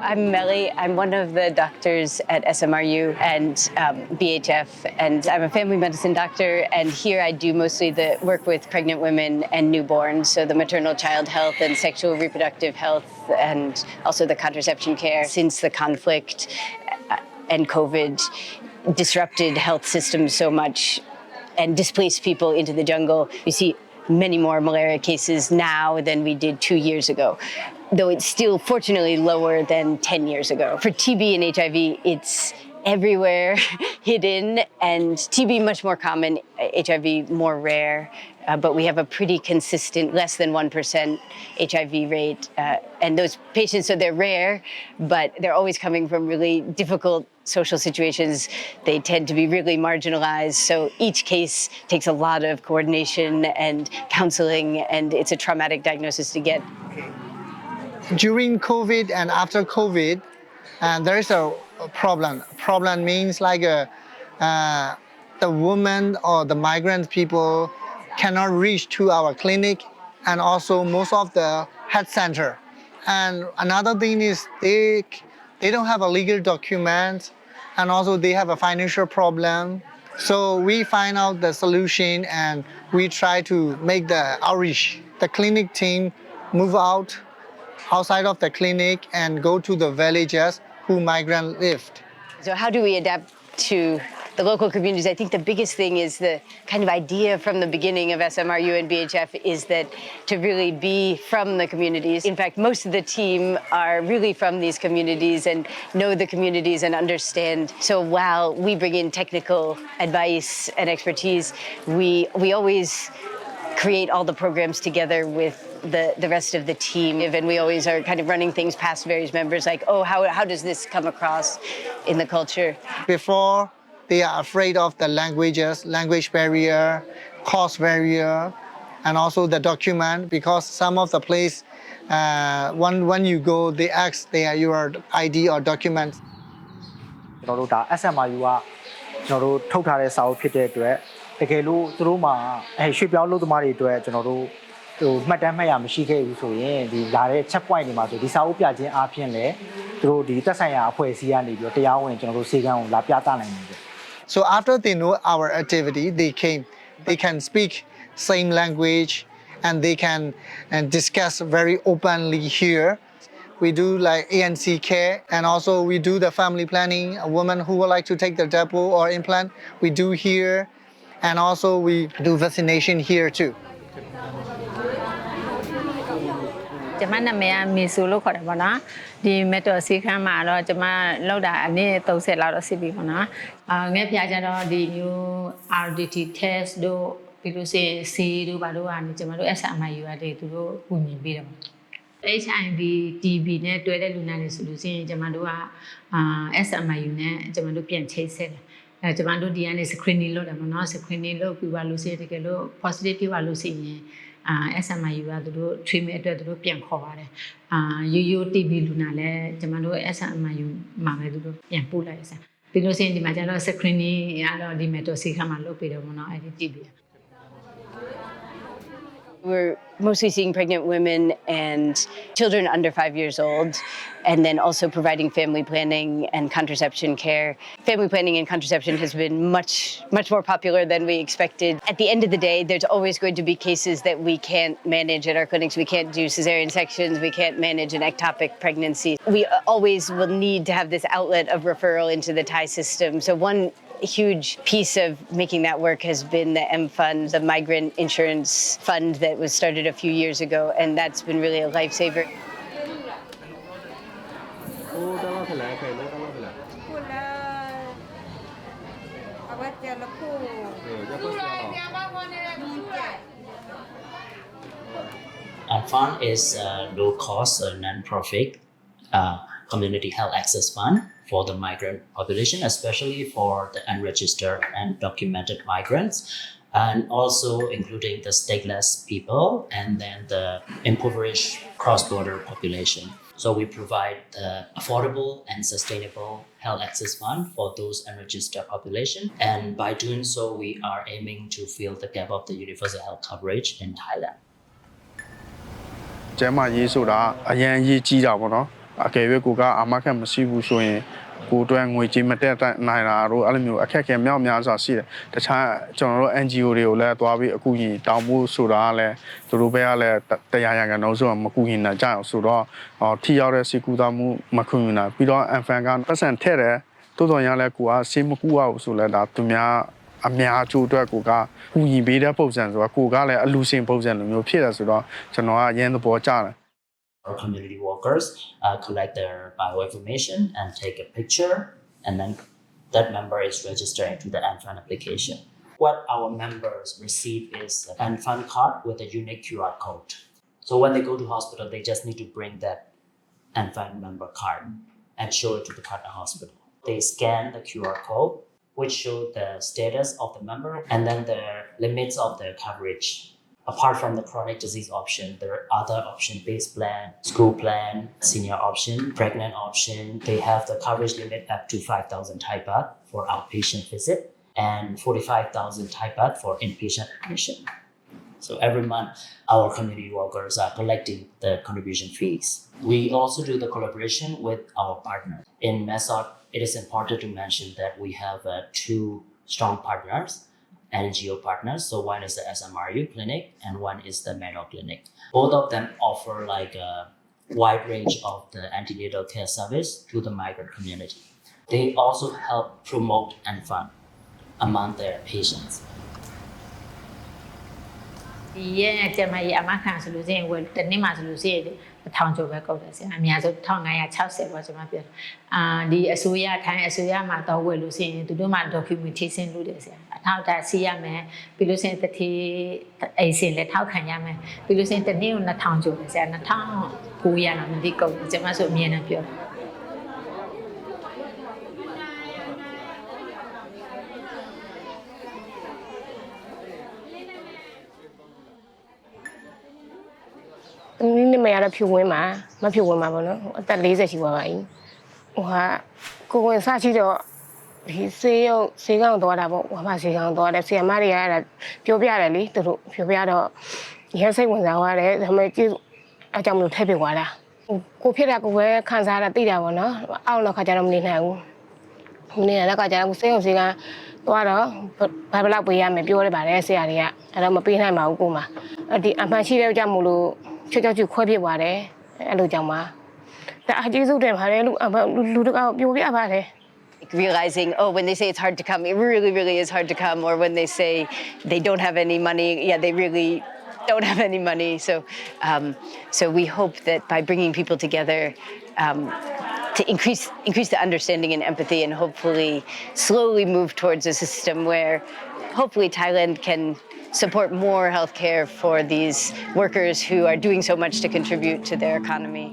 I'm Melly. I'm one of the doctors at SMRU and BHF, and I'm a family medicine doctor. And here I do mostly the work with pregnant women and newborns, so the maternal child health and sexual reproductive health, and also the contraception care. Since the conflict and COVID disrupted health systems so much and displaced people into the jungle, you see many more malaria cases now than we did 2 years ago, though it's still fortunately lower than 10 years ago. For TB and HIV, it's everywhere, hidden, and TB much more common, HIV more rare, but we have a pretty consistent less than 1% HIV rate. And those patients, so they're rare, but they're always coming from really difficult social situations. They tend to be really marginalized. So each case takes a lot of coordination and counseling, and it's a traumatic diagnosis to get. During COVID and after COVID, there is a problem. Problem means like the women or the migrant people cannot reach to our clinic and also most of the health center. And another thing is they don't have a legal document, and also they have a financial problem. So we find out the solution and we try to make the outreach. The clinic team move outside of the clinic and go to the villages who migrants lived. So how do we adapt to the local communities? I think the biggest thing is the kind of idea from the beginning of SMRU and BHF is that to really be from the communities. In fact, most of the team are really from these communities and know the communities and understand. So while we bring in technical advice and expertise, we always create all the programs together with the rest of the team. And we always are kind of running things past various members like, oh, how does this come across in the culture? Before, they are afraid of the language barrier, cost barrier, and also the document, because some of the place, when you go, they ask your ID or document. SMRU ကကျွန်တော်တို့ထုတ်ထားတဲ့စာအုပ်ဖြစ်တဲ့အတွက်တကယ်လို့သူတို့မှာရွှေ့ပြောင်းလုပ်သမားတွေအတွက်ကျွန်တော်တို့မှတ်တမ်းမှတ်ရမရှိခဲ့ဘူးဆိုရင်ဒီလာတဲ့ check point တွေမှာဆိုဒီစာအုပ်ပြခြင်းအားဖြင့်လည်းသူတို့ဒီသက်ဆိုင်ရာအဖွဲ့အစည်းကနေပြီးတော့တရားဝင်ကျွန်တော်တို့စေကမ်းကိုလာပြသနိုင်တယ် So after they know our activity, they can speak same language and they can discuss very openly here. We do like ANC care, and also we do the family planning. A woman who would like to take the depot or implant, we do here, and also we do vaccination here too. ကျွန်မနာမည်ကမီဆူလို့ခေါ်တယ်ပေါ့နော်ဒီမက်တော်စီခန်းမှာတော့ကျွန်မလောက်တာအနည်း30လောက်တော့စစ်ပြီပေါ့နော်ငှက်ပြကြတော့ဒီမျိုး RDT test တို့ပြီးလို့ရှိရင် C တို့ဘာလို့ကနေကျွန်မတို့ SMRU ရတယ်သူတို့ပုံမြင်ပေးတယ်ပေါ့ HIV TB နဲ့တွဲတဲ့လူနာတွေဆိုလို့ရှိရင်ကျွန်မတို့ကSMRU နဲ့ကျွန်မတို့ပြန်ချိတ်ဆက်တယ်ကျွန်မတို့ဒီကနေ screening လုပ်တယ်ပေါ့နော် screening လုပ်ပြီးပါလို့ရှိရင်တကယ်လို့ positive ပါလို့ရှိရင်SMRU ကသူတို့ treatment အတွက်သူတို့ပြန်ခေါ်ပါတယ်ရိုး TB လူနာလည်းကျွန်မတို့ SMRU မှာပဲသူတို့ပြန်ပို့လိုက်တယ်ပြီးလို့ရှိရင်ဒီမှာကျတော့ screening ကတော့ဒီ method စီခါမှာလုပ်ပေးတယ်ပေါ့နော်အဲ့ဒီ TB We're mostly seeing pregnant women and children under 5 years old, and then also providing family planning and contraception care. Family planning and contraception has been much more popular than we expected. At the end of the day, there's always going to be cases that we can't manage at our clinics. We can't do cesarean sections. We can't manage an ectopic pregnancy. We always will need to have this outlet of referral into the Thai system. So one huge piece of making that work has been the M-FUND, the migrant insurance fund that was started a few years ago, and that's been really a lifesaver. M-FUND is a low-cost, non-profit community health access fund for the migrant population, especially for the unregistered and documented migrants, and also including the stateless people and then the impoverished cross-border population. So we provide the affordable and sustainable health access fund for those unregistered population. And by doing so, we are aiming to fill the gap of the universal health coverage in Thailand. ကျန်းမာရေးဆိုတာအရန်အရေးကြီးတာပေါ့နော် အကယ်၍ကိုကအမခက်မရှိဘူးဆိုရင်ကိုတွဲငွေကြေးမတက်နိုင်တာတို့အဲ့လိုမျိုးအခက်အခဲမြောက်များစွာရှိတယ်တခြားကျွန်တော်တို့ NGO တွေကိုလည်းသွားပြီးအခုကြီးတောင်းဖို့ဆိုတာကလည်းသူတို့ဘက်ကလည်းတရားရံကန်တော့ဆိုမကူရင်လည်းကြအောင်ဆိုတော့ထိရောက်တဲ့စီကူတာမှုမခွင့်ယူနိုင်ပြီးတော့ M-FUND ကပတ်စံထည့်တယ်တိုးတော်ရလဲကိုကစေးမကူအောင်ဆိုလဲဒါသူများအများကျိုးအတွက်ကိုကကူညီပေးတဲ့ပုံစံဆိုတော့ကိုကလည်းအလူရှင်ပုံစံလိုမျိုးဖြစ်တယ်ဆိုတော့ကျွန်တော်ကရင်းသဘောကျတယ် Our community workers collect their bioinformation and take a picture, and then that member is registered into the M-FUND application. What our members receive is an M-FUND card with a unique QR code. So when they go to hospital, they just need to bring that M-FUND member card and show it to the partner hospital. They scan the QR code, which show the status of the member and then the limits of their coverage. Apart from the chronic disease option, there are other option-based plan, school plan, senior option, pregnant option. They have the coverage limit up to 5,000 Thai baht for outpatient visit and 45,000 Thai baht for inpatient admission. So every month, our community workers are collecting the contribution fees. We also do the collaboration with our partners. In MESOC, it is important to mention that we have two strong partners, NGO partners. So one is the SMRU clinic and one is the Myanmar clinic. Both of them offer like a wide range of the antenatal care service to the migrant community. They also help promote M-FUND among their patients. ဒီရဲ့ကျမကြီးအမခံဆိုလို့ရှိရင်ဝယ်တနေ့မှဆိုလို့ရှိရင်1000ကျော်ပဲကုန်တယ်ဆရာအများဆုံး1560ပေါ့ကျွန်မပြောဒီအစိုးရထိုင်းအစိုးရမှာတော့ဝယ်လို့ရှိရင်သူတို့မှာ documentation လုပ်တယ်ဆရာအထောက်အထားစီးရမယ်ပြီးလို့ရှိရင်တတိအိမ်စင်လည်းထောက်ခံရမယ်ပြီးလို့ရှိရင်တနေ့ကို2000ကျော်တယ်ဆရာ2900လောက်မသိကုန်ကျွန်မဆိုအမြင်နဲ့ပြောသမီးနဲ့မရတော့ဖြူဝင်မှာမဖြူဝင်မှာပေါ့နော်အသက်40ရှိပါပါပြီဟိုဟာကိုဝင်စရှိတော့ဒီဆေးကောင်သွားတာပေါ့ဟိုမှာဆေးကောင်သွားတယ်ဆီယမတွေကအဲ့ဒါပြောပြတယ်လေသူတို့ပြောပြတော့ရဲစိတ်ဝင်စားသွားတယ်ဒါပေမဲ့ကြည့်အကြောင်းမလို့ထည့်ပြသွားတာကိုဖြစ်တာကိုပဲခံစားရတာသိတာပေါ့နော်အောက်တော့ခါကြတော့မနေနိုင်ဘူးမနေရတဲ့ခါကျတော့ဆေးကောင်သွားတော့ဘာဘလောက်ပေးရမယ်ပြောရပါတယ်ဆရာတွေကအဲ့တော့မပေးနိုင်ပါဘူးကိုမဒီအမှန်ရှိတဲ့ကြောင့်မလို့ချေချေခွဲပြသွားတယ်အဲ့လိုကြောင့်ပါဒါအကျေးဇူးတင်ပါတယ်လူတကောပြောပြပါတယ် Realizing, oh, when they say it's hard to come, it really, really is hard to come. Or when they say they don't have any money, yeah, they really don't have any money. So we hope that by bringing people together to increase the understanding and empathy, and hopefully slowly move towards a system where hopefully Thailand can support more healthcare for these workers who are doing so much to contribute to their economy.